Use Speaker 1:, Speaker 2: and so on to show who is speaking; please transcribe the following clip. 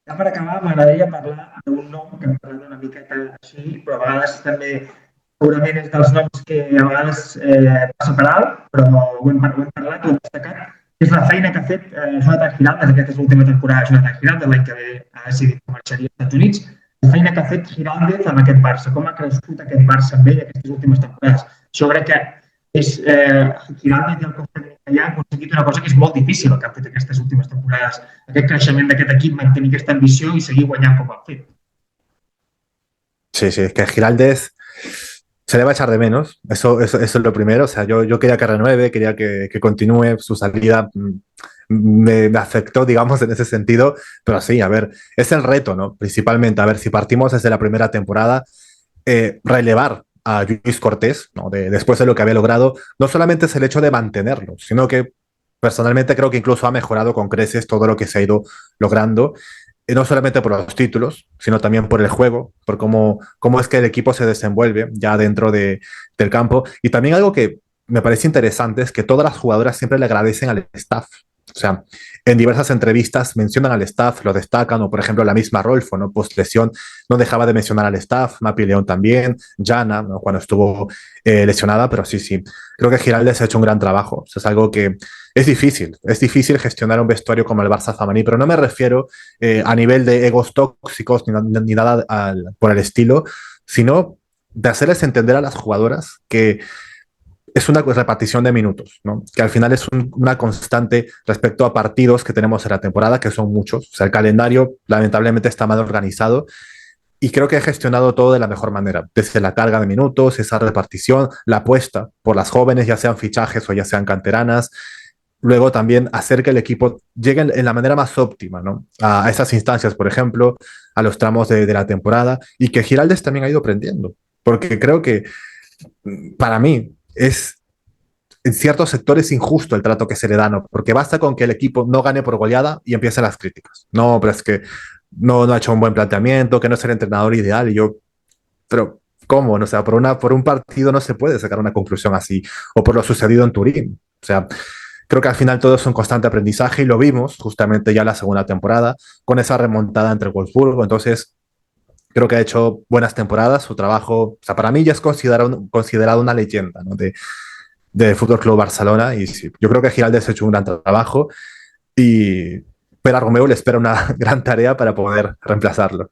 Speaker 1: Ja per acabar, m'agradaria parlar d'un nom que hem parlat una miqueta així, però a vegades també segurament és dels noms que a vegades passa per alt, però ho hem parlat, ho hem destacat, és la feina que ha fet Jonathan Giraldes, aquesta és l'última temporada de Jonathan Giraldes, l'any que ve ha decidit que marxaria als Estats Units, la feina que ha fet Giraldez amb aquest Barça, com ha crescut aquest Barça amb ell aquestes últimes temporades. Jo crec que és Giraldez i el cos tècnic que ja ha aconseguit una cosa que és molt difícil el que han fet aquestes últimes temporades, aquest creixement d'aquest equip, mantenir aquesta ambició i seguir guanyant com han fet.
Speaker 2: Sí, sí, es que Giraldez se le va a echar de menos, eso es lo primero. O sea, yo quería que renueve, quería que continúe su salida. Me afectó, digamos, en ese sentido, pero sí, a ver, es el reto, ¿no? Principalmente, a ver, si partimos desde la primera temporada, relevar a Luis Cortés, ¿no? Después de lo que había logrado, no solamente es el hecho de mantenerlo, sino que personalmente creo que incluso ha mejorado con creces todo lo que se ha ido logrando, no solamente por los títulos, sino también por el juego, por cómo es que el equipo se desenvuelve ya dentro del campo. Y también algo que me parece interesante es que todas las jugadoras siempre le agradecen al staff. O sea, en diversas entrevistas mencionan al staff, lo destacan, o por ejemplo la misma Rolfo, ¿no? Post lesión, no dejaba de mencionar al staff, Mapi León también, Jana, ¿no? Cuando estuvo lesionada, pero sí, sí, creo que Giraldes ha hecho un gran trabajo. O sea, es algo que es difícil gestionar un vestuario como el Barça femení, pero no me refiero a nivel de egos tóxicos ni nada por el estilo, sino de hacerles entender a las jugadoras que es una repartición de minutos, ¿no? Que al final es una constante respecto a partidos que tenemos en la temporada, que son muchos. O sea, el calendario lamentablemente está mal organizado y creo que he gestionado todo de la mejor manera, desde la carga de minutos, esa repartición, la apuesta por las jóvenes, ya sean fichajes o ya sean canteranas. Luego también hacer que el equipo llegue en la manera más óptima, ¿no? A esas instancias, por ejemplo, a los tramos de la temporada, y que Giraldes también ha ido aprendiendo, porque creo que para mí es en ciertos sectores injusto el trato que se le da, ¿no? Porque basta con que el equipo no gane por goleada y empiezan las críticas. No, pero es que no ha hecho un buen planteamiento, que no es el entrenador ideal. Y yo, pero ¿cómo? No, o sea, por un partido no se puede sacar una conclusión así, o por lo sucedido en Turín. O sea, creo que al final todo es un constante aprendizaje y lo vimos justamente ya la segunda temporada con esa remontada entre Wolfsburgo. Entonces, creo que ha hecho buenas temporadas, su trabajo, o sea, para mí ya es considerado una leyenda, ¿no? Del Fútbol Club Barcelona, y sí, yo creo que Giraldez ha hecho un gran trabajo y Pere Romeu le espera una gran tarea para poder reemplazarlo.